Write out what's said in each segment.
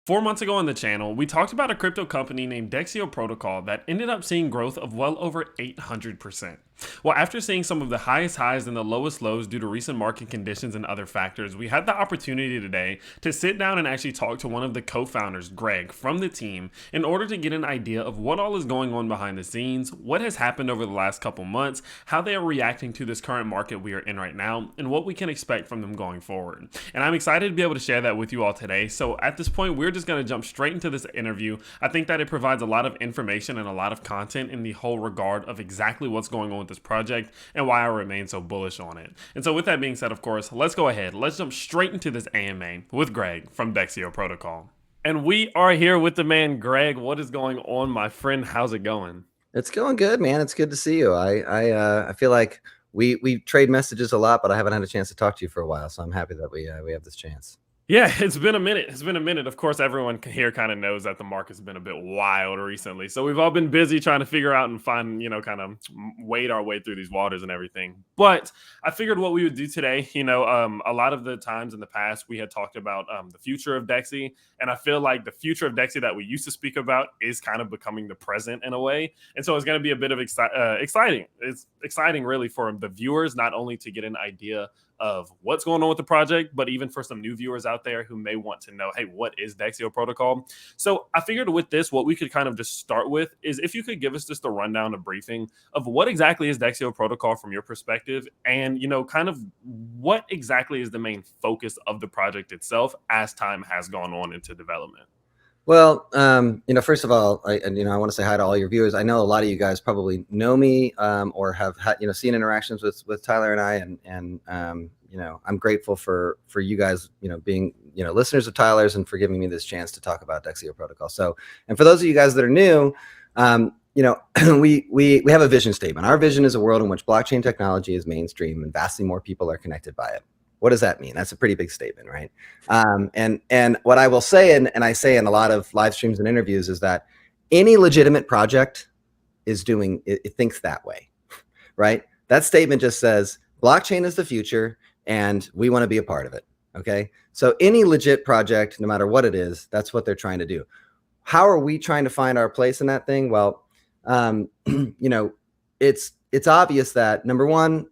4 months ago on the channel, we talked about a crypto company named Dexio Protocol that ended up seeing growth of well over 800%. Well, after seeing some of the highest highs and the lowest lows due to recent market conditions and other factors, we had the opportunity today to sit down and actually talk to one of the co-founders, Greg, from the team in order to get an idea of what all is going on behind the scenes, what has happened over the last couple months, how they are reacting to this current market we are in right now, and what we can expect from them going forward. And I'm excited to be able to share that with you all today. So at this point, we're just going to jump straight into this interview. I think that it provides a lot of information and a lot of content in the whole regard of exactly what's going on with this project and why I remain so bullish on it. And so with that being said, of course, let's go ahead. Let's jump straight into this AMA with Greg from Dexio Protocol. And we are here with the man, Greg. What is going on, my friend? How's it going? It's going good, man. It's good to see you. I feel like we trade messages a lot, but I haven't had a chance to talk to you for a while, so I'm happy that we have this chance. Yeah, it's been a minute. It's been a minute. Of course, everyone here kind of knows that the market's been a bit wild recently. So we've all been busy trying to figure out and find, kind of wade our way through these waters and everything. But I figured what we would do today, a lot of the times in the past, we had talked about the future of Dexi. And I feel like the future of Dexi that we used to speak about is kind of becoming the present in a way. And so it's going to be a bit of exciting. It's exciting really for the viewers, not only to get an idea of what's going on with the project, but even for some new viewers out there who may want to know, hey, what is Dexio Protocol? So I figured with this, what we could kind of just start with is if you could give us just a rundown, a briefing of what exactly is Dexio Protocol from your perspective, and kind of what exactly is the main focus of the project itself as time has gone on into development. Well, first of all, I want to say hi to all your viewers. I know a lot of you guys probably know me or have had, seen interactions with Tyler and I, and I'm grateful for you guys, being, listeners of Tyler's and for giving me this chance to talk about Dexio Protocol. So, and for those of you guys that are new, we have a vision statement. Our vision is a world in which blockchain technology is mainstream and vastly more people are connected by it. What does that mean? That's a pretty big statement, right? And what I will say, and I say in a lot of live streams and interviews, is that any legitimate project is doing, it thinks that way, right? That statement just says blockchain is the future and we want to be a part of it, okay? So any legit project, no matter what it is, that's what they're trying to do. How are we trying to find our place in that thing? Well, it's obvious that, number one,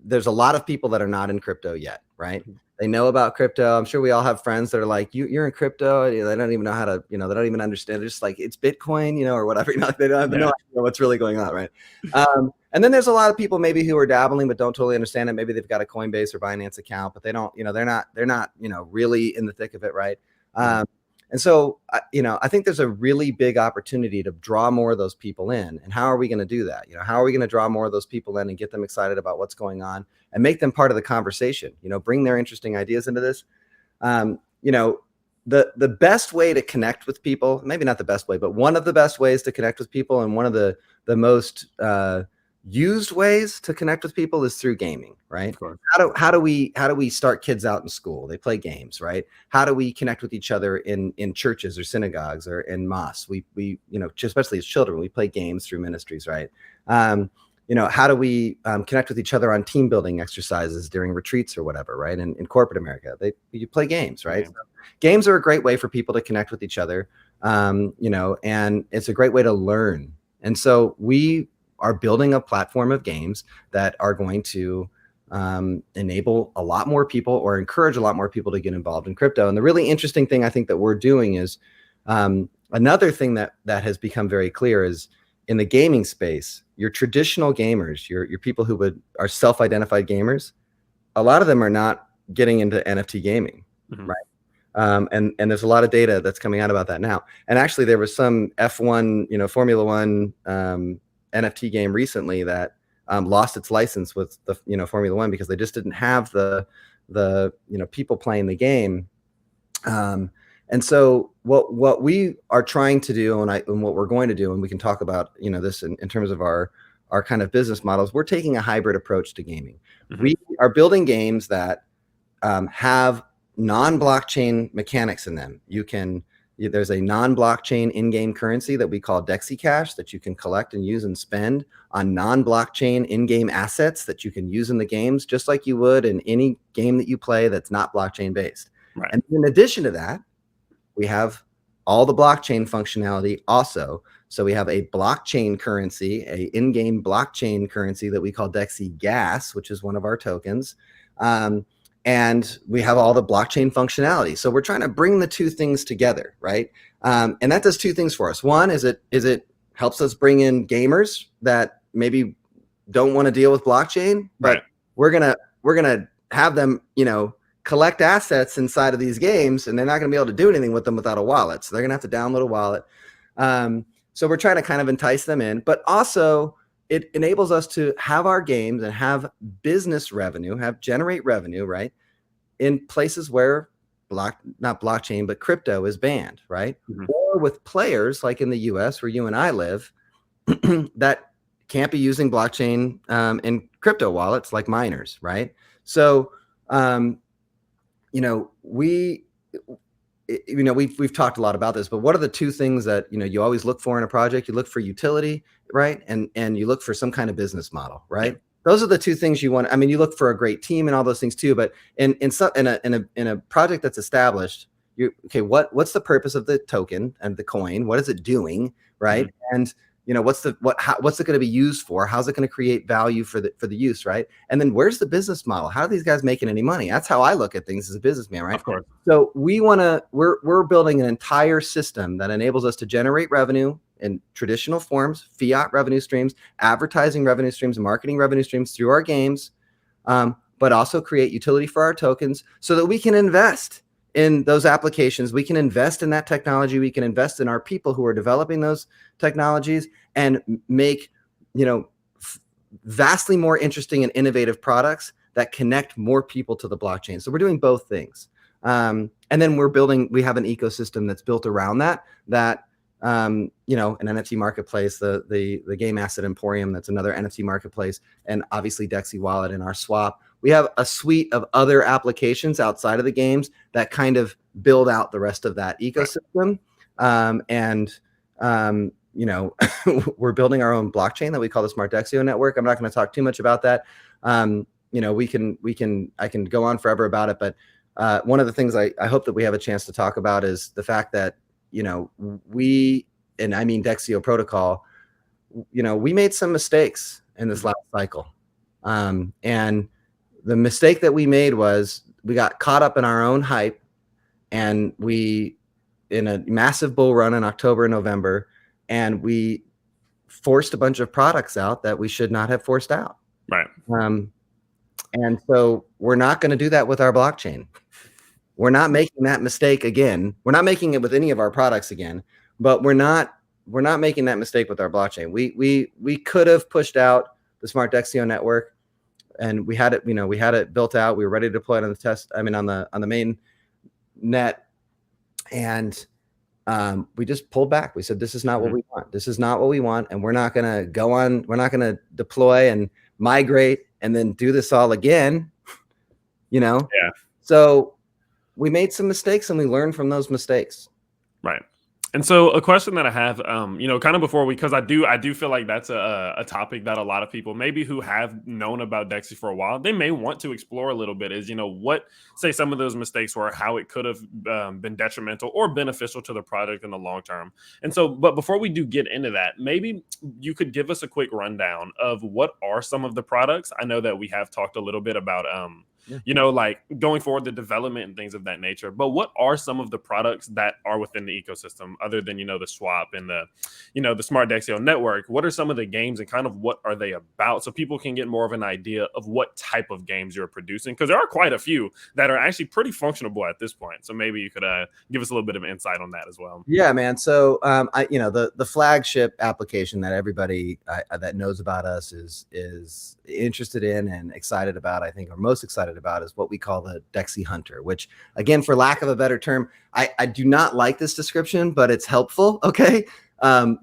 there's a lot of people that are not in crypto yet, right? They know about crypto. I'm sure we all have friends that are like, you're in crypto. They don't even know how to, they don't even understand. They're just like, it's Bitcoin, or whatever. They don't have no idea what's really going on, right? And then there's a lot of people maybe who are dabbling but don't totally understand it. Maybe they've got a Coinbase or Binance account, but they don't, they're not, really in the thick of it, right? And so, I think there's a really big opportunity to draw more of those people in. And how are we going to do that? How are we going to draw more of those people in and get them excited about what's going on and make them part of the conversation, bring their interesting ideas into this? The best way to connect with people, maybe not the best way, but one of the best ways to connect with people and one of the most used ways to connect with people is through gaming, right? How do we start kids out in school? They play games, right? How do we connect with each other in churches or synagogues or in mosques? We especially as children, we play games through ministries, right? How do we connect with each other on team building exercises during retreats or whatever, right? In corporate America, you play games, right? So games are a great way for people to connect with each other, and it's a great way to learn. And so we are building a platform of games that are going to enable a lot more people or encourage a lot more people to get involved in crypto. And the really interesting thing I think that we're doing is another thing that has become very clear is in the gaming space, your traditional gamers, your people who are self-identified gamers, a lot of them are not getting into NFT gaming, right? And there's a lot of data that's coming out about that now. And actually there was some F1, Formula One NFT game recently that lost its license with the Formula One because they just didn't have the people playing the game. And so what we are trying to do and what we're going to do, and we can talk about this in terms of our kind of business models, we're taking a hybrid approach to gaming. We are building games that have non-blockchain mechanics in them. There's a non-blockchain in-game currency that we call Dexi Cash that you can collect and use and spend on non-blockchain in-game assets that you can use in the games, just like you would in any game that you play that's not blockchain based. Right. And in addition to that, we have all the blockchain functionality also. So we have a blockchain currency, a in-game blockchain currency that we call DexiGas, which is one of our tokens. And we have all the blockchain functionality. So we're trying to bring the two things together, right? And that does two things for us. One is it helps us bring in gamers that maybe don't want to deal with blockchain, but we're gonna have them, collect assets inside of these games, and they're not gonna be able to do anything with them without a wallet. So they're gonna have to download a wallet. So we're trying to kind of entice them in, but also it enables us to have our games and have business revenue, generate revenue, right? In places where not blockchain, but crypto is banned, right? Or with players like in the US where you and I live that can't be using blockchain in crypto wallets like miners, right? So, we've talked a lot about this, but what are the two things that you always look for in a project? You look for utility, right? And you look for some kind of business model, right? Those are the two things you want. I mean, you look for a great team and all those things too, but in a project that's established, what's the purpose of the token and the coin? What is it doing, right? And what's it going to be used for? How's it going to create value for the use, right? And then where's the business model? How are these guys making any money? That's how I look at things as a businessman, right? Of course. So we're building an entire system that enables us to generate revenue in traditional forms, fiat revenue streams, advertising revenue streams, marketing revenue streams through our games, but also create utility for our tokens so that we can invest in those applications. We can invest in that technology. We can invest in our people who are developing those technologies and make, vastly more interesting and innovative products that connect more people to the blockchain. So we're doing both things. And then we have an ecosystem that's built around that, an NFT marketplace, the Game Asset Emporium, that's another NFT marketplace, and obviously Dexi Wallet and our swap. We have a suite of other applications outside of the games that kind of build out the rest of that ecosystem. We're building our own blockchain that we call the Smart Dexio Network. I'm not going to talk too much about that. I can go on forever about it, but one of the things I hope that we have a chance to talk about is the fact that, and I mean Dexio Protocol, we made some mistakes in this last cycle. And the mistake that we made was we got caught up in our own hype, and we, in a massive bull run in October and November, and we forced a bunch of products out that we should not have forced out. Right. And so we're not going to do that with our blockchain. We're not making that mistake again. We're not making it with any of our products again, but we're not making that mistake with our blockchain. We could have pushed out the Smart Dexio Network, and we had it built out. We were ready to deploy it on the main net, and we just pulled back. We said, this is not what we want. This is not what we want, and we're not going to go on. We're not going to deploy and migrate and then do this all again. Yeah. So we made some mistakes, and we learned from those mistakes. Right. And so a question that I have, kind of before because I do feel like that's a topic that a lot of people maybe who have known about Dexi for a while, they may want to explore a little bit is, what say some of those mistakes were, how it could have been detrimental or beneficial to the project in the long term. And so, but before we do get into that, maybe you could give us a quick rundown of what are some of the products. I know that we have talked a little bit about, like going forward, the development and things of that nature. But what are some of the products that are within the ecosystem other than, the swap and the Smart Dexio Network? What are some of the games and kind of what are they about so people can get more of an idea of what type of games you're producing? Because there are quite a few that are actually pretty functionable at this point. So maybe you could give us a little bit of insight on that as well. Yeah, man. So, the flagship application that everybody that knows about us is interested in and excited about, I think, or most excited about, is what we call the Dexi Hunter, which, again, for lack of a better term, I do not like this description, but it's helpful. Okay. A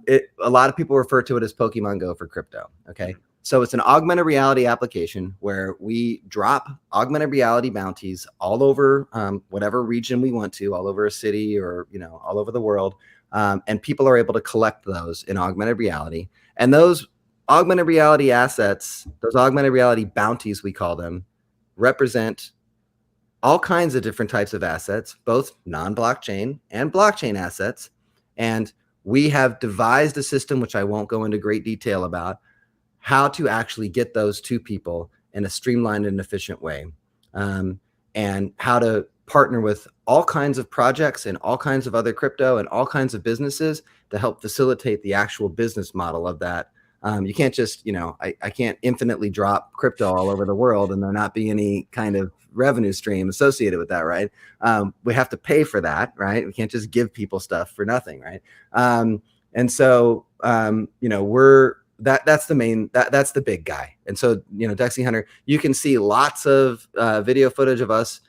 lot of people refer to it as Pokemon Go for crypto. Okay. So it's an augmented reality application where we drop augmented reality bounties all over whatever region we want to, all over a city or, all over the world. And people are able to collect those in augmented reality. And those augmented reality assets, those augmented reality bounties, we call them, represent all kinds of different types of assets, both non-blockchain and blockchain assets. And we have devised a system, which I won't go into great detail about, how to actually get those to people in a streamlined and efficient way, and how to partner with all kinds of projects and all kinds of other crypto and all kinds of businesses to help facilitate the actual business model of that. You can't just, I can't infinitely drop crypto all over the world and there not be any kind of revenue stream associated with that, right? We have to pay for that, right? We can't just give people stuff for nothing, right? And so, that's the main, that's the big guy. And so, Dexi Hunter, you can see lots of video footage of us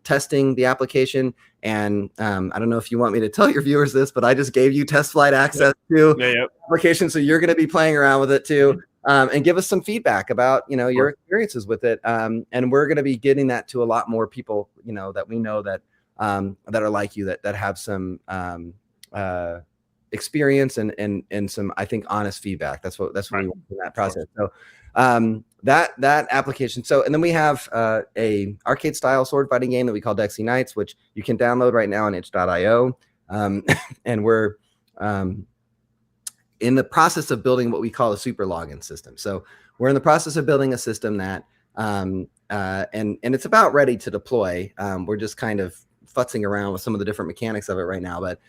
testing the application. And I don't know if you want me to tell your viewers this, but I just gave you test flight access to the application. So you're going to be playing around with it too, and give us some feedback about, your experiences with it. And we're going to be getting that to a lot more people, that we know that are like you, that have some experience and some, I think, honest feedback. That's what we want in that process. So that application. So, and then we have a arcade style sword fighting game that we call Dexi Knights, which you can download right now on itch.io. And we're in the process of building what we call a super login system. So we're in the process of building a system that, and it's about ready to deploy. We're just kind of futzing around with some of the different mechanics of it right now. But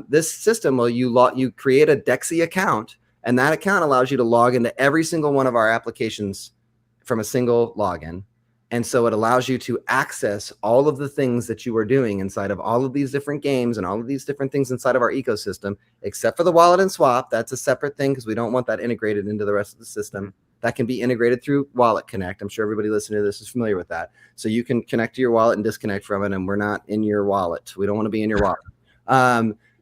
this system will you create a Dexi account, and that account allows you to log into every single one of our applications from a single login. And so it allows you to access all of the things that you are doing inside of all of these different games and all of these different things inside of our ecosystem, except for the wallet and swap. That's a separate thing because we don't want that integrated into the rest of the system. That can be integrated through Wallet Connect. I'm sure everybody listening to this is familiar with that. So you can connect to your wallet and disconnect from it, and we're not in your wallet. We don't want to be in your wallet.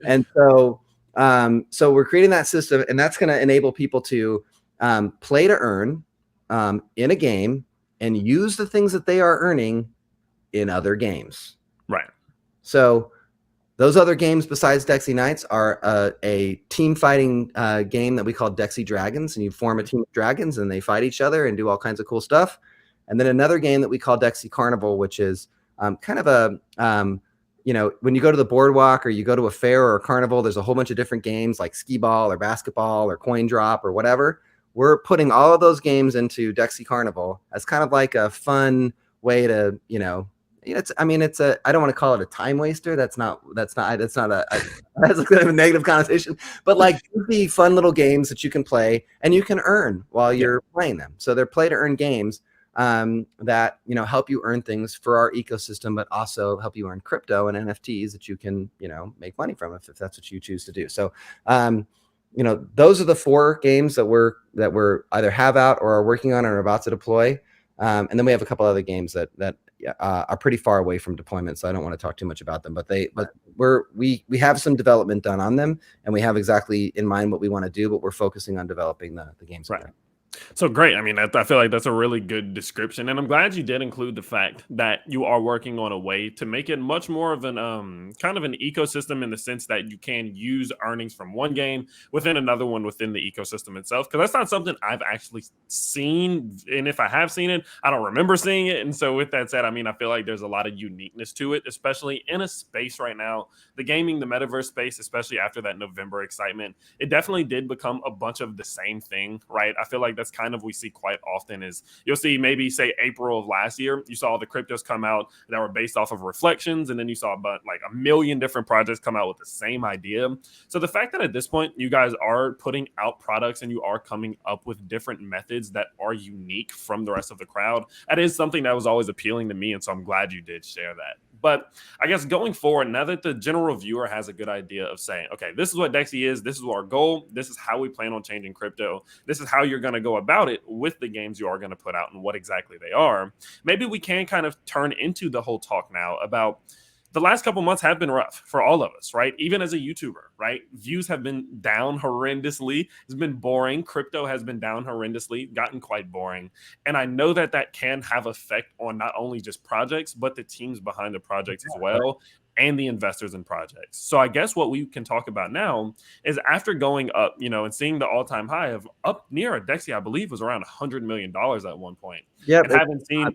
And so we're creating that system, and that's going to enable people to play to earn in a game and use the things that they are earning in other games. Right. So those other games besides Dexi Knights are a team fighting game that we call Dexi Dragons, and you form a team of dragons and they fight each other and do all kinds of cool stuff. And then another game that we call Dexi Carnival, which is kind of a, when you go to the boardwalk or you go to a fair or a carnival, there's a whole bunch of different games like skee ball or basketball or coin drop or whatever. We're putting all of those games into Dexi Carnival as kind of like a fun way to, I don't want to call it a time waster. That's not that's kind of a negative connotation, but like goofy, fun little games that you can play and you can earn while you're playing them. So they're play to earn games that, help you earn things for our ecosystem, but also help you earn crypto and NFTs that you can, make money from if that's what you choose to do. So, those are the 4 games that we're either have out or are working on and are about to deploy. And then we have a couple other games that are pretty far away from deployment, so I don't want to talk too much about them. But we have some development done on them, and we have exactly in mind what we want to do. But we're focusing on developing the games. Right. So great. I mean, I feel like that's a really good description, and I'm glad you did include the fact that you are working on a way to make it much more of an kind of an ecosystem in the sense that you can use earnings from one game within another one within the ecosystem itself. Because that's not something I've actually seen, and if I have seen it, I don't remember seeing it. And so, with that said, I mean, I feel like there's a lot of uniqueness to it, especially in a space right now, the gaming, the metaverse space, especially after that November excitement. It definitely did become a bunch of the same thing, right? I feel like that's kind of we see quite often is you'll see maybe say April of last year, you saw the cryptos come out that were based off of reflections, and then you saw about like a million different projects come out with the same idea. So the fact that at this point you guys are putting out products and you are coming up with different methods that are unique from the rest of the crowd, that is something that was always appealing to me, and so I'm glad you did share that. But I guess going forward, now that the general viewer has a good idea of saying, okay, this is what Dexi is, this is our goal, this is how we plan on changing crypto, this is how you're going to go about it with the games you are going to put out and what exactly they are, maybe we can kind of turn into the whole talk now about the last couple months have been rough for all of us, right? Even as a YouTuber, right? Views have been down horrendously. It's been boring. Crypto has been down horrendously, gotten quite boring. And I know that that can have effect on not only just projects, but the teams behind the projects as well, and the investors in projects. So I guess what we can talk about now is after going up, and seeing the all-time high of up near a Dexi, I believe was around $100 million at one point. Yeah. And having seen,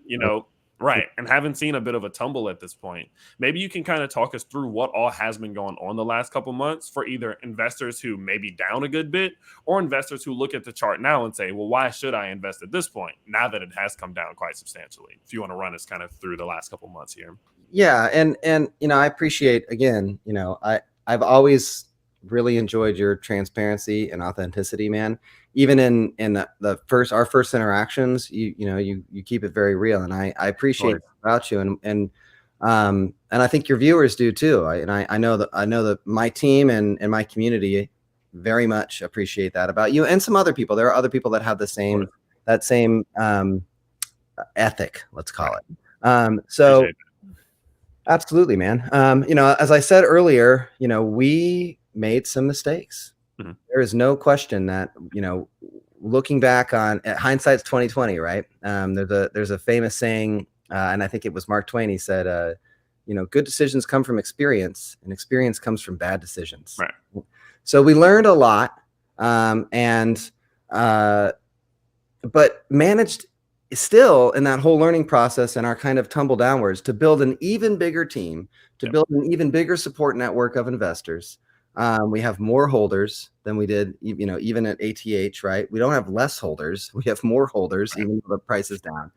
Right. And haven't seen a bit of a tumble at this point. Maybe you can kind of talk us through what all has been going on the last couple months for either investors who may be down a good bit or investors who look at the chart now and say, well, why should I invest at this point now that it has come down quite substantially? If you want to run us kind of through the last couple months here. Yeah. And, I appreciate, again, I've always really enjoyed your transparency and authenticity, man. Even in our first interactions, you keep it very real, and I appreciate about you, and I think your viewers do too. I know that my team and my community very much appreciate that about you, and some other people. There are other people that have the same ethic, let's call it. So absolutely, man. As I said earlier, we made some mistakes. Mm-hmm. There is no question that, looking back on hindsight's 2020, right? There's a famous saying, and I think it was Mark Twain. He said, good decisions come from experience, and experience comes from bad decisions. Right. So we learned a lot, but managed still in that whole learning process and our kind of tumble downwards to build an even bigger team, to build an even bigger support network of investors. We have more holders than we did, even at ATH, right? We don't have less holders. We have more holders, even though the price is down.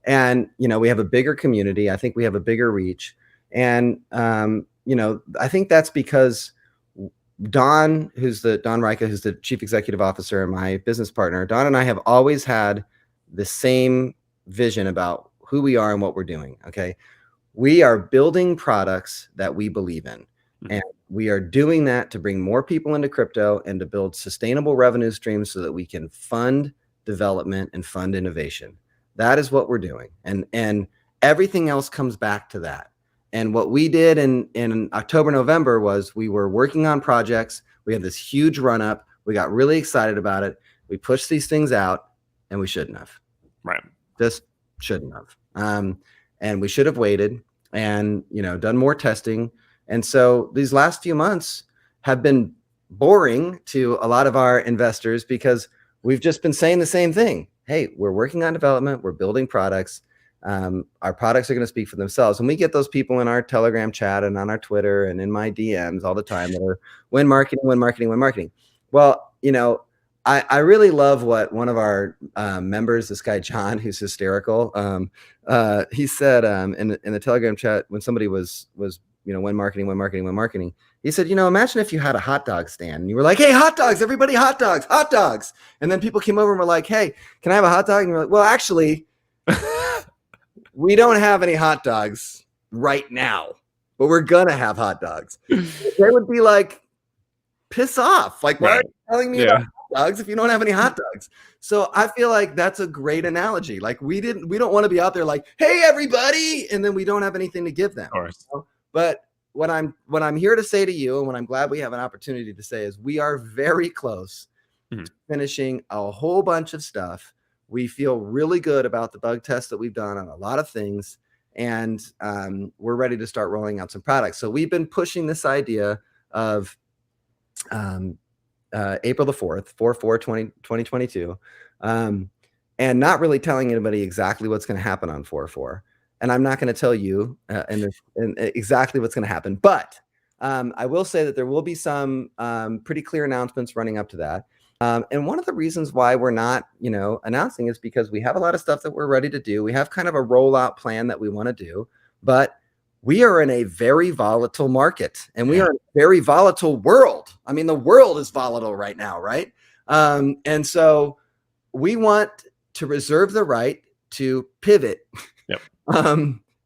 And we have a bigger community. I think we have a bigger reach. And, I think that's because Don Reika, who's the chief executive officer and my business partner, Don and I have always had the same vision about who we are and what we're doing. Okay. We are building products that we believe in. And we are doing that to bring more people into crypto and to build sustainable revenue streams so that we can fund development and fund innovation. That is what we're doing. And everything else comes back to that. And what we did in October, November was we were working on projects. We had this huge run up. We got really excited about it. We pushed these things out, and we shouldn't have. Right. Just shouldn't have. And we should have waited and, done more testing. And so these last few months have been boring to a lot of our investors because we've just been saying the same thing. Hey, we're working on development. We're building products. Our products are going to speak for themselves. And we get those people in our Telegram chat and on our Twitter and in my DMs all the time that are when marketing. Well, I really love what one of our members, this guy John, who's hysterical, he said in the Telegram chat when somebody was when marketing, he said, imagine if you had a hot dog stand and you were like, hey, hot dogs, everybody, hot dogs. And then people came over and were like, hey, can I have a hot dog? And you're like, well, actually, we don't have any hot dogs right now, but we're going to have hot dogs. They would be like, piss off. Like, why are you telling me about hot dogs if you don't have any hot dogs? So I feel like that's a great analogy. Like we don't want to be out there like, hey, everybody. And then we don't have anything to give them. Of course. But what I'm here to say to you, and what I'm glad we have an opportunity to say, is we are very close to finishing a whole bunch of stuff. We feel really good about the bug tests that we've done on a lot of things, and we're ready to start rolling out some products. So we've been pushing this idea of April the 4th, 4/4/2022, and not really telling anybody exactly what's going to happen on 4/4. And I'm not going to tell you exactly what's going to happen, but I will say that there will be some pretty clear announcements running up to that. And one of the reasons why we're not, announcing is because we have a lot of stuff that we're ready to do. We have kind of a rollout plan that we want to do, but we are in a very volatile market and we are in a very volatile world. I mean, the world is volatile right now, right? And so we want to reserve the right to pivot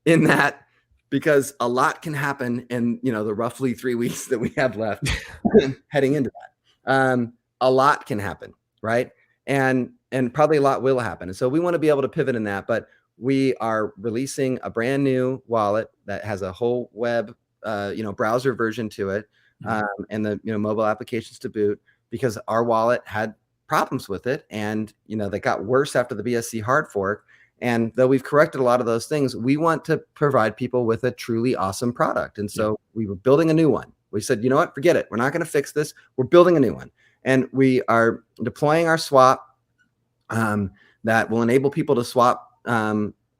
in that, because a lot can happen in, the roughly 3 weeks that we have left heading into that. A lot can happen, right? And probably a lot will happen. And so we want to be able to pivot in that, but we are releasing a brand new wallet that has a whole web, browser version to it, and the, mobile applications to boot, because our wallet had problems with it. And, that got worse after the BSC hard fork. And though we've corrected a lot of those things, we want to provide people with a truly awesome product. And so we were building a new one. We said, you know what, forget it. We're not going to fix this. We're building a new one. And we are deploying our swap that will enable people to swap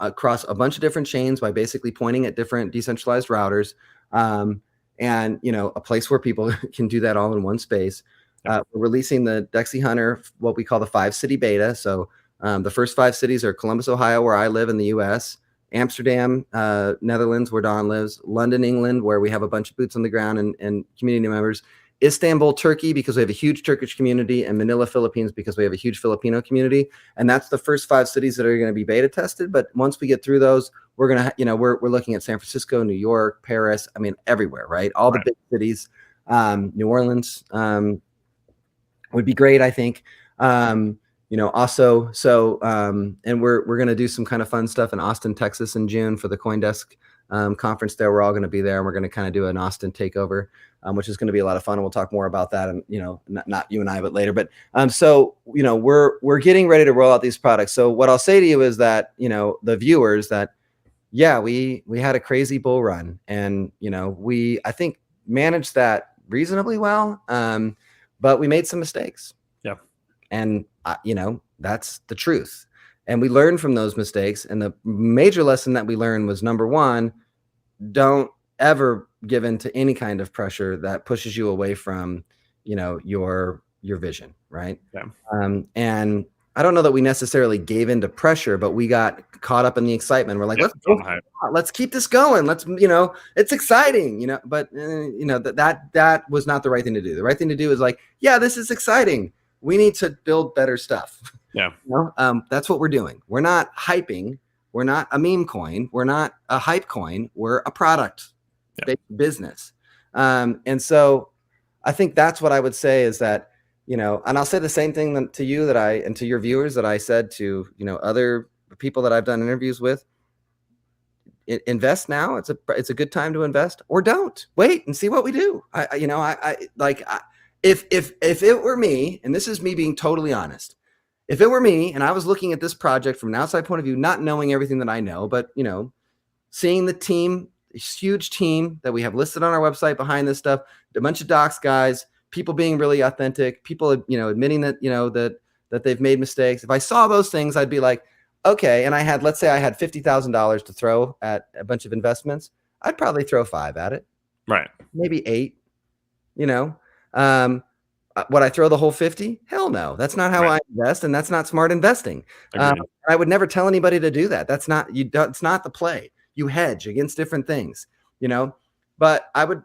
across a bunch of different chains by basically pointing at different decentralized routers, and a place where people can do that all in one space. We're releasing the Dexi Hunter, what we call the 5-city beta. So the first 5 cities are Columbus, Ohio, where I live in the U.S., Amsterdam, Netherlands, where Don lives, London, England, where we have a bunch of boots on the ground and community members, Istanbul, Turkey, because we have a huge Turkish community, and Manila, Philippines, because we have a huge Filipino community. And that's the first 5 cities that are going to be beta tested. But once we get through those, we're going to, we're looking at San Francisco, New York, Paris, I mean, everywhere, right? All the big cities, New Orleans would be great, I think. Also, so, and we're going to do some kind of fun stuff in Austin, Texas in June for the CoinDesk conference there. We're all going to be there, and we're going to kind of do an Austin takeover, which is going to be a lot of fun. And we'll talk more about that, and not you and I, but later. But so we're getting ready to roll out these products. So what I'll say to you is that the viewers, that we had a crazy bull run, and we, I think, managed that reasonably well, but we made some mistakes. Yeah, and that's the truth. And we learned from those mistakes. And the major lesson that we learned was, number one, don't ever give in to any kind of pressure that pushes you away from, your vision. Right. Yeah. And I don't know that we necessarily gave into pressure, but we got caught up in the excitement. We're like, let's keep this going. Let's, it's exciting, but that was not the right thing to do. The right thing to do is like, yeah, this is exciting. We need to build better stuff. Yeah. That's what we're doing. We're not hyping. We're not a meme coin. We're not a hype coin. We're a product business. And so I think that's what I would say is that, and I'll say the same thing to you and to your viewers that I said to, other people that I've done interviews with. Invest now. It's a good time to invest, or don't wait and see what we do. If it were me, and this is me being totally honest, if it were me and I was looking at this project from an outside point of view, not knowing everything that I know, but seeing the team, this huge team that we have listed on our website behind this stuff, a bunch of docs guys, people being really authentic, people admitting that that they've made mistakes. If I saw those things, I'd be like, okay. And let's say I had $50,000 to throw at a bunch of investments, I'd probably throw 5 at it, right? Maybe 8. Would I throw the whole 50? Hell no. That's not how I invest, and that's not smart investing. I would never tell anybody to do that. That's not it's not the play. You hedge against different things, but I would,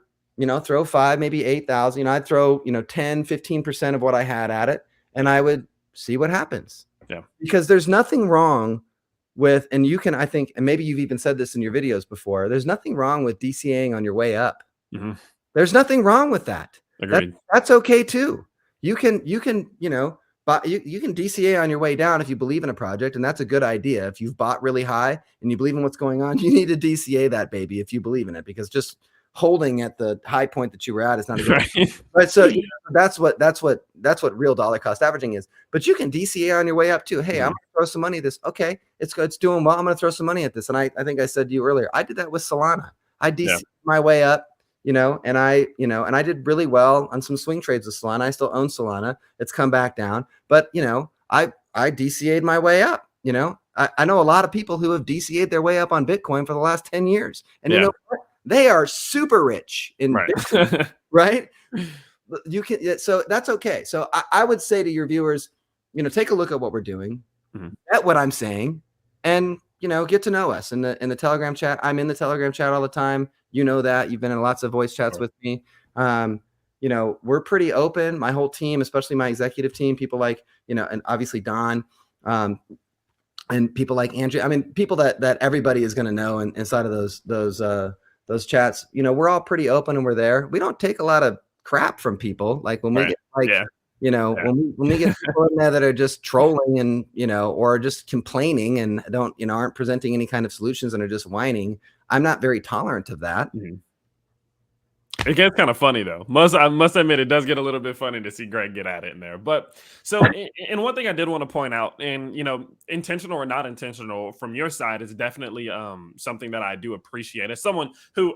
throw 5, maybe 8,000. I'd throw, 10, 15% of what I had at it, and I would see what happens. Yeah. Because there's nothing wrong with, and you can, I think, and maybe you've even said this in your videos before, there's nothing wrong with DCAing on your way up. Mm-hmm. There's nothing wrong with that. That's okay too. You can but you can DCA on your way down if you believe in a project, and that's a good idea. If you've bought really high and you believe in what's going on, you need to DCA that baby if you believe in it, because just holding at the high point that you were at is not a good idea. Right. So that's what real dollar cost averaging is. But you can DCA on your way up too. Hey, I'm gonna throw some money at this. Okay, it's good, it's doing well. I'm gonna throw some money at this. And I think I said to you earlier, I did that with Solana. I DCA'd my way up. And I did really well on some swing trades with Solana. I still own Solana. It's come back down, but I DCA'd my way up. I know a lot of people who have DCA'd their way up on Bitcoin for the last 10 years, and you know what? They are super rich in Bitcoin, right? You can, so that's okay. So I would say to your viewers, take a look at what we're doing, at what I'm saying, and get to know us in the Telegram chat. I'm in the Telegram chat all the time. You know that. You've been in lots of voice chats with me. We're pretty open. My whole team, especially my executive team, people like, and obviously Don, and people like Andrew. I mean, people that everybody is going to know inside of those chats. We're all pretty open, and we're there. We don't take a lot of crap from people. Like when we get when we get people in there that are just trolling and, or just complaining and aren't presenting any kind of solutions and are just whining, I'm not very tolerant of that. Mm-hmm. It gets kind of funny though. I must admit, it does get a little bit funny to see Greg get at it in there. But so, and one thing I did want to point out, and intentional or not intentional from your side, is definitely something that I do appreciate. As someone who,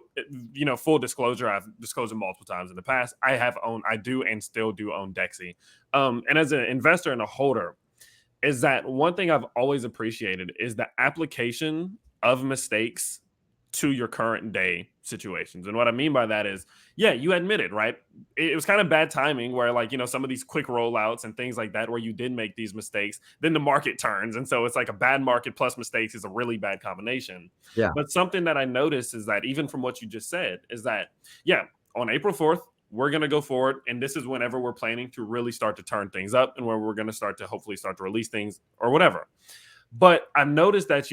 full disclosure, I've disclosed it multiple times in the past. I do and still do own Dexi. And as an investor and a holder, is that one thing I've always appreciated is the application of mistakes to your current day situations. And what I mean by that is, yeah, you admitted, right? It was kind of bad timing where, like, some of these quick rollouts and things like that, where you did make these mistakes, then the market turns. And so it's like a bad market plus mistakes is a really bad combination. Yeah. But something that I noticed is that, even from what you just said, is that, yeah, on April 4th, we're going to go forward. And this is whenever we're planning to really start to turn things up, and where we're going to start to hopefully start to release things or whatever. But I noticed that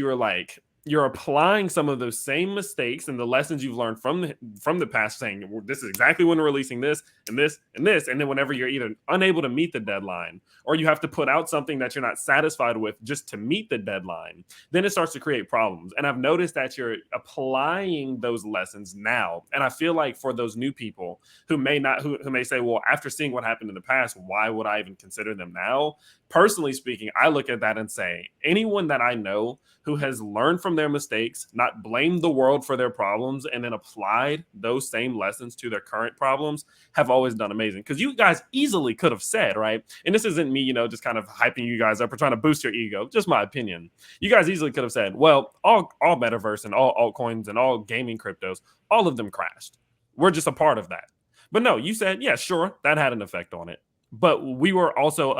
you're applying some of those same mistakes and the lessons you've learned from the past, saying, well, this is exactly when we're releasing this and this and this. And then whenever you're either unable to meet the deadline, or you have to put out something that you're not satisfied with just to meet the deadline, then it starts to create problems. And I've noticed that you're applying those lessons now. And I feel like for those new people who may not, who may say, well, after seeing what happened in the past, why would I even consider them now? Personally speaking, I look at that and say, anyone that I know who has learned from their mistakes, not blamed the world for their problems, and then applied those same lessons to their current problems, have always done amazing. Because you guys easily could have said, right? And this isn't me, just kind of hyping you guys up or trying to boost your ego, just my opinion. You guys easily could have said, well, all metaverse and all altcoins and all gaming cryptos, all of them crashed. We're just a part of that. But no, you said, yeah, sure, that had an effect on it. But we were also,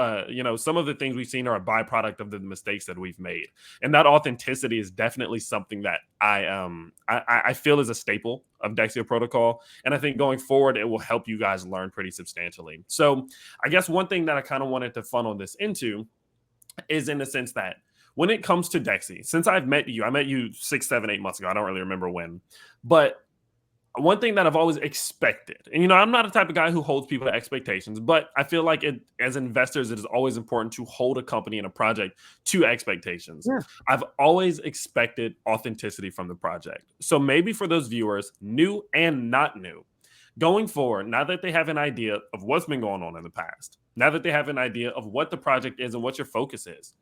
some of the things we've seen are a byproduct of the mistakes that we've made. And that authenticity is definitely something that I feel is a staple of Dexio Protocol. And I think going forward, it will help you guys learn pretty substantially. So I guess one thing that I kind of wanted to funnel this into is in the sense that when it comes to Dexi, since I met you 6, 7, 8 months ago. I don't really remember when. But one thing that I've always expected, and I'm not the type of guy who holds people to expectations, but I feel like as investors, it is always important to hold a company and a project to expectations. Yeah. I've always expected authenticity from the project. So maybe for those viewers, new and not new, going forward, now that they have an idea of what's been going on in the past, now that they have an idea of what the project is and what your focus is,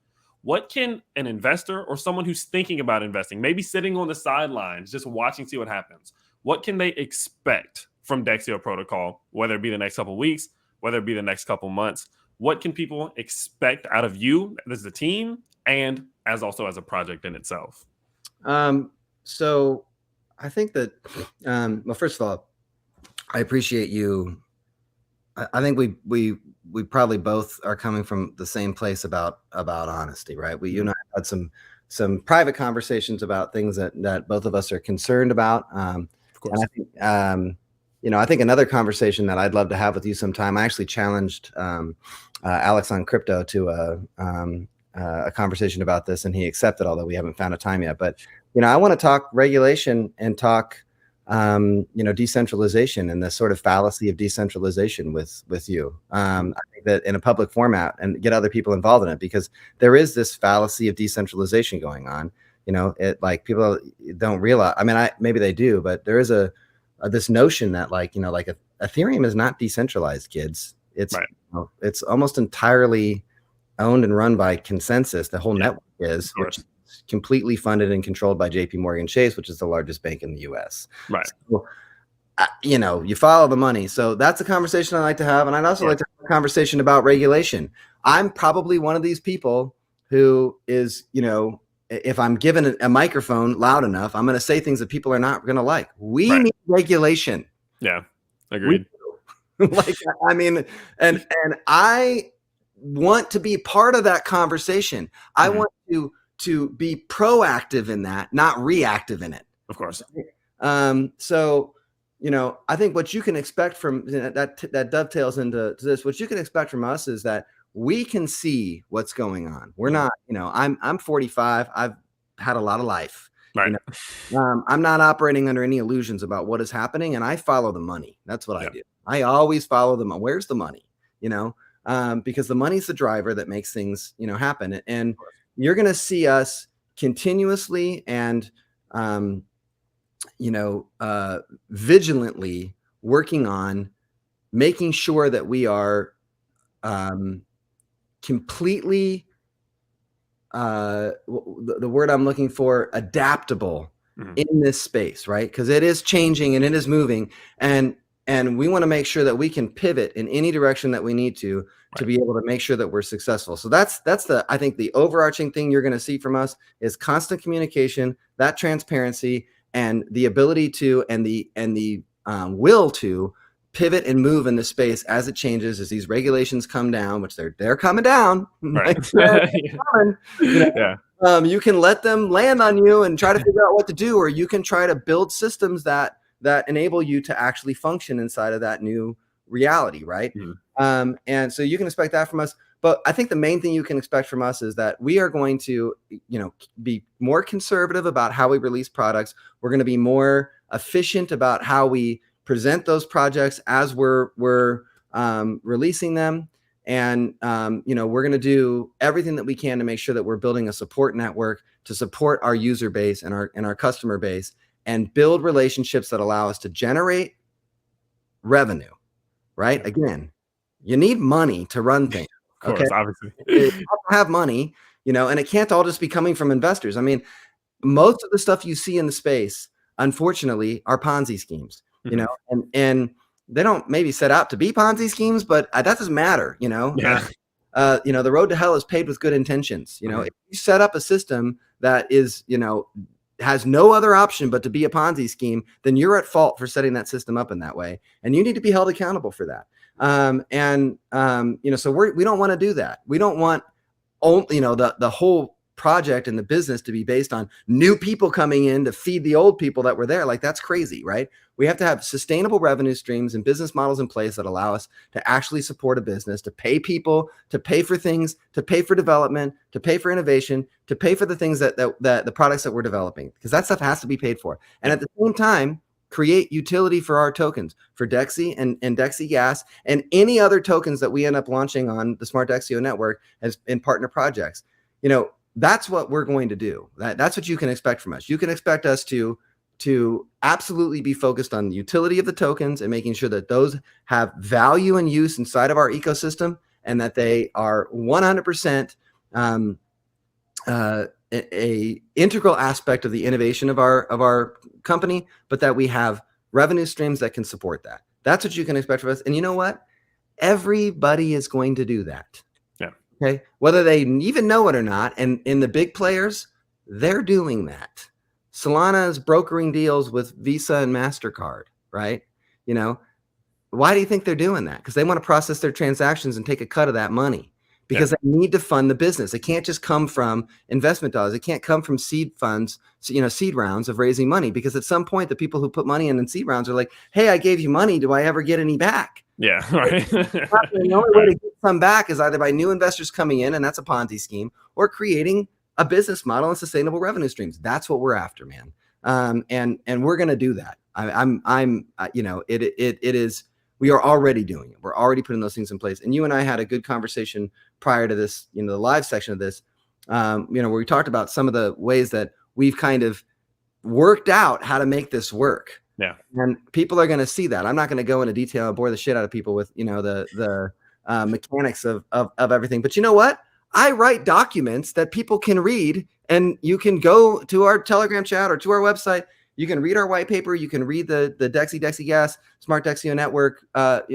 what can an investor or someone who's thinking about investing, maybe sitting on the sidelines, just watching, see what happens, what can they expect from Dexio Protocol, whether it be the next couple of weeks, whether it be the next couple of months? What can people expect out of you as a team and as a project in itself? So I think that, well, first of all, I appreciate you. I think we probably both are coming from the same place about honesty, right? You and I had some private conversations about things that both of us are concerned about. Of course. And I think another conversation that I'd love to have with you sometime. I actually challenged Alex on crypto to a conversation about this, and he accepted, although we haven't found a time yet. But I want to talk regulation and talk decentralization and the sort of fallacy of decentralization with you. I think that in a public format, and get other people involved in it, because there is this fallacy of decentralization going on. Like, people don't realize, maybe they do, but there is this notion that Ethereum is not decentralized, kids. It's, right. It's almost entirely owned and run by consensus. The whole network is, which is completely funded and controlled by JP Morgan Chase, which is the largest bank in the US. Right. So, you follow the money. So that's a conversation I like to have. And I'd also like to have a conversation about regulation. I'm probably one of these people who is, if I'm given a microphone loud enough, I'm going to say things that people are not going to like. We need regulation. Yeah, agreed. And I want to be part of that conversation. I want to be proactive in that, not reactive in it. Of course. So, I think what you can expect from that dovetails into this. What you can expect from us is that we can see what's going on. We're not, I'm 45. I've had a lot of life. Right. I'm not operating under any illusions about what is happening, and I follow the money. That's what I do. I always follow the money. Where's the money? Because the money's the driver that makes things, happen. And you're going to see us continuously and, vigilantly working on making sure that we are completely, the word I'm looking for, adaptable in this space, right? Because it is changing and it is moving. And and we want to make sure that we can pivot in any direction that we need to be able to make sure that we're successful. So that's I think the overarching thing you're going to see from us is constant communication, that transparency, and the ability to and the will to pivot and move in the space as it changes, as these regulations come down, which they're coming down. Right. Coming, you can let them land on you and try to figure out what to do, or you can try to build systems that enable you to actually function inside of that new reality, right? And so you can expect that from us. But I think the main thing you can expect from us is that we are going to, be more conservative about how we release products. We're going to be more efficient about how we present those projects as we're releasing them. And, we're going to do everything that we can to make sure that we're building a support network to support our user base and our customer base, and build relationships that allow us to generate revenue, right? Again, you need money to run things. Of course, obviously. You have to have money, and it can't all just be coming from investors. I mean, most of the stuff you see in the space, unfortunately, are Ponzi schemes, and they don't maybe set out to be Ponzi schemes, but that doesn't matter, the road to hell is paved with good intentions. If you set up a system that is, has no other option but to be a Ponzi scheme, then you're at fault for setting that system up in that way, and you need to be held accountable for that. So we don't want to do that. We don't want the whole project and the business to be based on new people coming in to feed the old people that were there. Like, that's crazy, right? We have to have sustainable revenue streams and business models in place that allow us to actually support a business, to pay people, to pay for things, to pay for development, to pay for innovation, to pay for the things that the products that we're developing, because that stuff has to be paid for. And at the same time, create utility for our tokens, for Dexi and DexiGas, and any other tokens that we end up launching on the Smart Dexio network as in partner projects. That's what we're going to do. That's what you can expect from us. You can expect us to absolutely be focused on the utility of the tokens and making sure that those have value and use inside of our ecosystem, and that they are 100% a integral aspect of the innovation of our company, but that we have revenue streams that can support that. That's what you can expect from us. And you know what? Everybody is going to do that. Okay, whether they even know it or not. And in the big players, they're doing that. Solana is brokering deals with Visa and MasterCard, right? Why do you think they're doing that? Because they want to process their transactions and take a cut of that money, because they need to fund the business. It can't just come from investment dollars. It can't come from seed funds, seed rounds of raising money, because at some point the people who put money in seed rounds are like, hey, I gave you money. Do I ever get any back? Yeah, right. The only way to get some back is either by new investors coming in, and that's a Ponzi scheme, or creating a business model and sustainable revenue streams. That's what we're after, man. And we're going to do that. It is, we are already doing it. We're already putting those things in place. And you and I had a good conversation prior to this, the live section of this, where we talked about some of the ways that we've kind of worked out how to make this work. Yeah. And people are going to see that. I'm not going to go into detail and bore the shit out of people with, the mechanics of everything. But you know what? I write documents that people can read, and you can go to our Telegram chat or to our website. You can read our white paper. You can read the DexiGas Smart Dexio Network.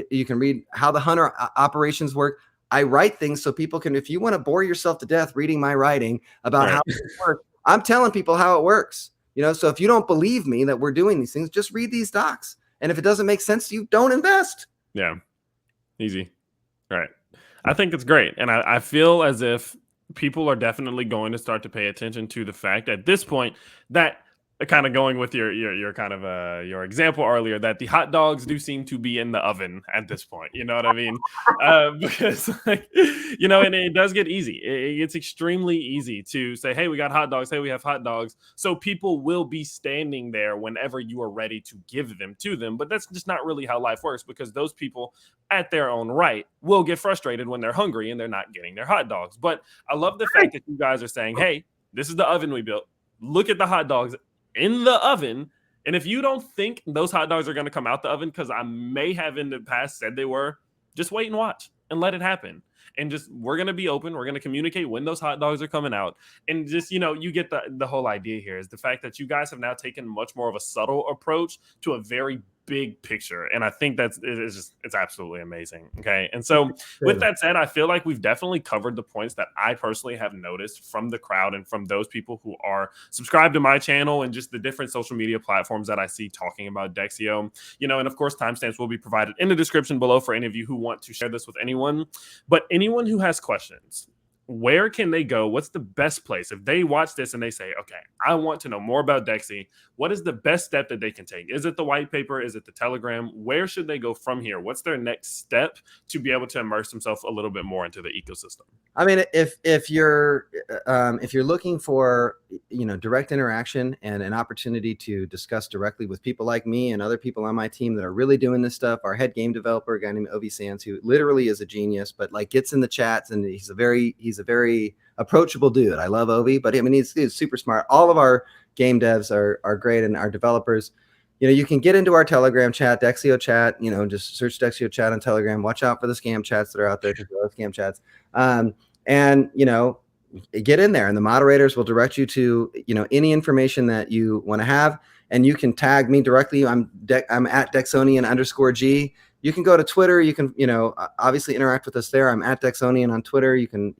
You can read how the Hunter operations work. I write things so people can, if you want to bore yourself to death reading my writing about how it works, I'm telling people how it works. So if you don't believe me that we're doing these things, just read these docs. And if it doesn't make sense to you, don't invest. Yeah. Easy. All right. I think it's great. And I feel as if people are definitely going to start to pay attention to the fact at this point that, kind of going with your kind of your example earlier, that the hot dogs do seem to be in the oven at this point. You know what I mean? Because and it does get easy. It gets extremely easy to say, hey, we got hot dogs. Hey, we have hot dogs. So people will be standing there whenever you are ready to give them to them. But that's just not really how life works, because those people at their own right will get frustrated when they're hungry and they're not getting their hot dogs. But I love the fact that you guys are saying, hey, this is the oven we built. Look at the hot dogs in the oven. And if you don't think those hot dogs are going to come out the oven, because I may have in the past said they were, just wait and watch and let it happen. and just we're gonna be open. We're gonna communicate when those hot dogs are coming out, and just you get the whole idea here is the fact that you guys have now taken much more of a subtle approach to a very big picture, and I think it's absolutely amazing. Okay, and so with that said, I feel like we've definitely covered the points that I personally have noticed from the crowd and from those people who are subscribed to my channel and just the different social media platforms that I see talking about Dexio. And of course timestamps will be provided in the description below for any of you who want to share this with anyone. But anyone who has questions, where can they go? What's the best place? If they watch this and they say, okay, I want to know more about Dexi, what is the best step that they can take? Is it the white paper? Is it the Telegram? Where should they go from here? What's their next step to be able to immerse themselves a little bit more into the ecosystem? I mean, if you're looking for direct interaction and an opportunity to discuss directly with people like me and other people on my team that are really doing this stuff, our head game developer, a guy named Ovi Sands, who literally is a genius, but like gets in the chats, and he's a very approachable dude. I love Ovi, but I mean he's super smart. All of our game devs are great, and our developers. You can get into our Telegram chat, Dexio chat. Just search Dexio chat on Telegram. Watch out for the scam chats that are out there, because there are scam chats. And get in there, and the moderators will direct you to any information that you want to have, and you can tag me directly. I'm at Dexonian_G. You can go to Twitter. You can obviously interact with us there. I'm at Dexonian on Twitter. You can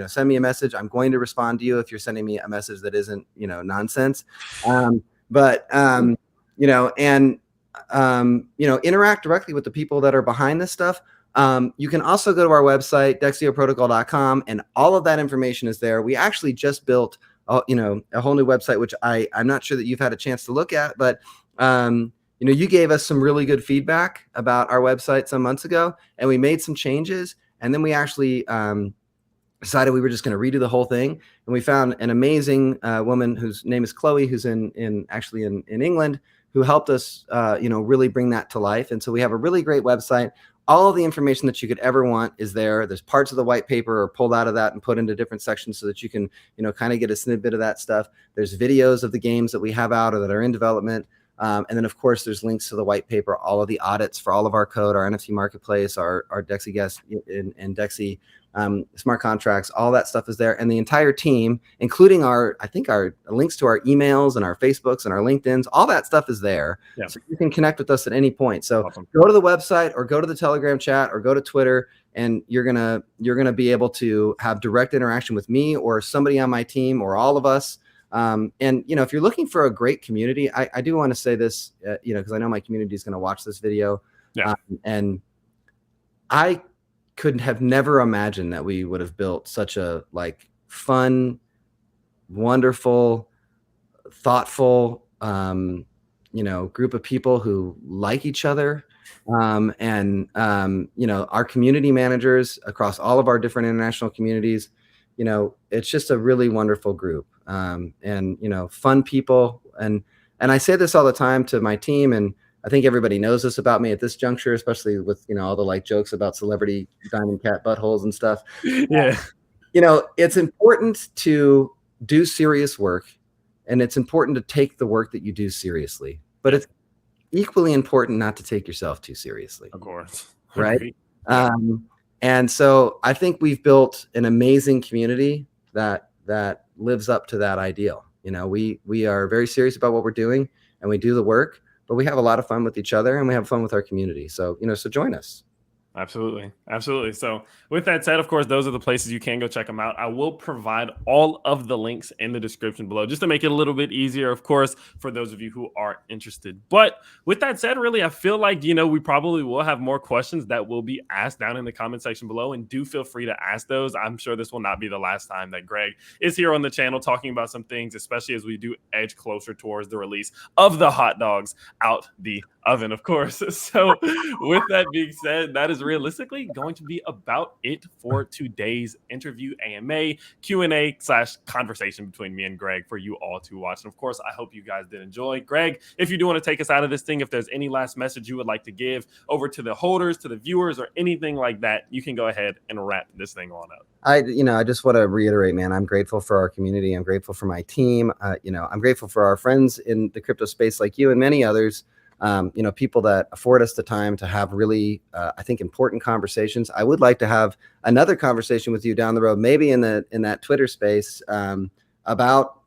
send me a message. I'm going to respond to you if you're sending me a message that isn't nonsense. Interact directly with the people that are behind this stuff. You can also go to our website, Dexioprotocol.com, and all of that information is there. We actually just built, a whole new website, which I'm not sure that you've had a chance to look at, but you gave us some really good feedback about our website some months ago, and we made some changes, and then we actually decided we were just going to redo the whole thing, and we found an amazing woman whose name is Chloe, who's in England, who helped us, really bring that to life. And so we have a really great website. All of the information that you could ever want is there. There's parts of the white paper are pulled out of that and put into different sections so that you can, kind of get a snippet of that stuff. There's videos of the games that we have out or that are in development. And then, of course, there's links to the white paper, all of the audits for all of our code, our NFT marketplace, our DexiGas and Dexi smart contracts. All that stuff is there. And the entire team, including our links to our emails and our Facebooks and our LinkedIns, all that stuff is there. Yeah. So you can connect with us at any point. So awesome. Go to the website or go to the Telegram chat or go to Twitter, and you're gonna be able to have direct interaction with me or somebody on my team or all of us. And if you're looking for a great community, I do want to say this, because I know my community is going to watch this video. Yeah. And I could have never imagined that we would have built such a fun, wonderful, thoughtful, group of people who like each other. And our community managers across all of our different international communities, it's just a really wonderful group. And fun people. And I say this all the time to my team, and I think everybody knows this about me at this juncture, especially with, all the jokes about celebrity diamond cat buttholes and stuff. Yeah. It's important to do serious work, and it's important to take the work that you do seriously, but it's equally important not to take yourself too seriously. Of course. Right. And so I think we've built an amazing community that lives up to that ideal. We are very serious about what we're doing, and we do the work, but we have a lot of fun with each other, and we have fun with our community. So, so join us. Absolutely. Absolutely. So with that said, of course, those are the places you can go check them out. I will provide all of the links in the description below just to make it a little bit easier, of course, for those of you who are interested. But with that said, really, I feel like, we probably will have more questions that will be asked down in the comment section below, and do feel free to ask those. I'm sure this will not be the last time that Greg is here on the channel talking about some things, especially as we do edge closer towards the release of the hot dogs out the oven, of course. So with that being said, that is realistically going to be about it for today's interview, AMA, Q&A / conversation between me and Greg for you all to watch. And of course, I hope you guys did enjoy. Greg, if you do want to take us out of this thing, if there's any last message you would like to give over to the holders, to the viewers, or anything like that, you can go ahead and wrap this thing on up. I just want to reiterate, man, I'm grateful for our community. I'm grateful for my team. I'm grateful for our friends in the crypto space like you and many others. people that afford us the time to have really, I think, important conversations. I would like to have another conversation with you down the road, maybe in that Twitter space, about,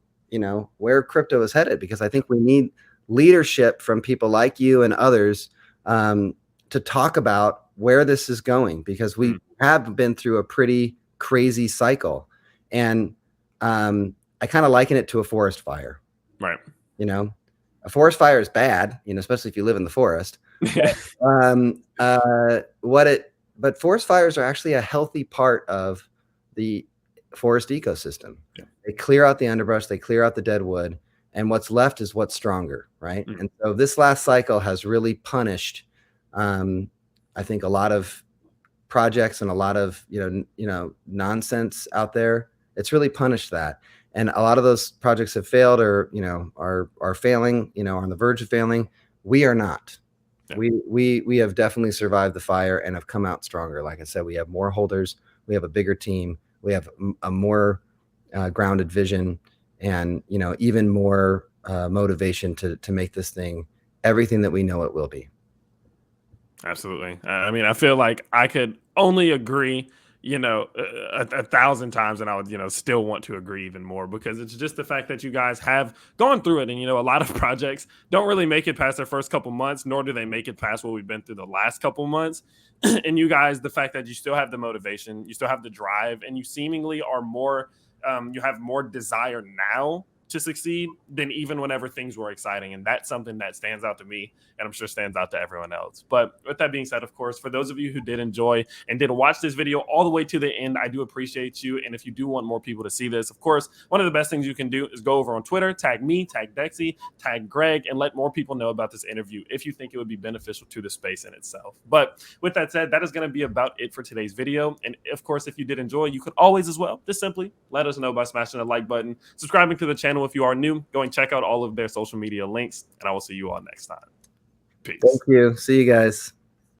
where crypto is headed, because I think we need leadership from people like you and others, to talk about where this is going, because we have been through a pretty crazy cycle. And I kind of liken it to a forest fire. Right. A forest fire is bad, especially if you live in the forest. But forest fires are actually a healthy part of the forest ecosystem. Yeah. They clear out the underbrush, they clear out the dead wood, and what's left is what's stronger, right? And so this last cycle has really punished, I think, a lot of projects and a lot of nonsense out there. It's really punished that. And a lot of those projects have failed, or are failing, on the verge of failing. We are not. Yeah. We have definitely survived the fire and have come out stronger. Like I said, we have more holders, we have a bigger team, we have a more grounded vision, and even more motivation to make this thing everything that we know it will be. Absolutely. I mean, I feel like I could only agree, 1,000 times, and I would, still want to agree even more, because it's just the fact that you guys have gone through it. And, a lot of projects don't really make it past their first couple months, nor do they make it past what we've been through the last couple months. And you guys, the fact that you still have the motivation, you still have the drive, and you seemingly are more, you have more desire now to succeed than even whenever things were exciting. And that's something that stands out to me, and I'm sure stands out to everyone else. But with that being said, of course, for those of you who did enjoy and did watch this video all the way to the end, I do appreciate you. And if you do want more people to see this, of course, one of the best things you can do is go over on Twitter, tag me, tag Dexi, tag Greg, and let more people know about this interview if you think it would be beneficial to the space in itself. But with that said, that is going to be about it for today's video. And of course, if you did enjoy, you could always as well just simply let us know by smashing the like button, subscribing to the channel if you are new, go and check out all of their social media links, and I will see you all next time. Peace. Thank you. See you guys.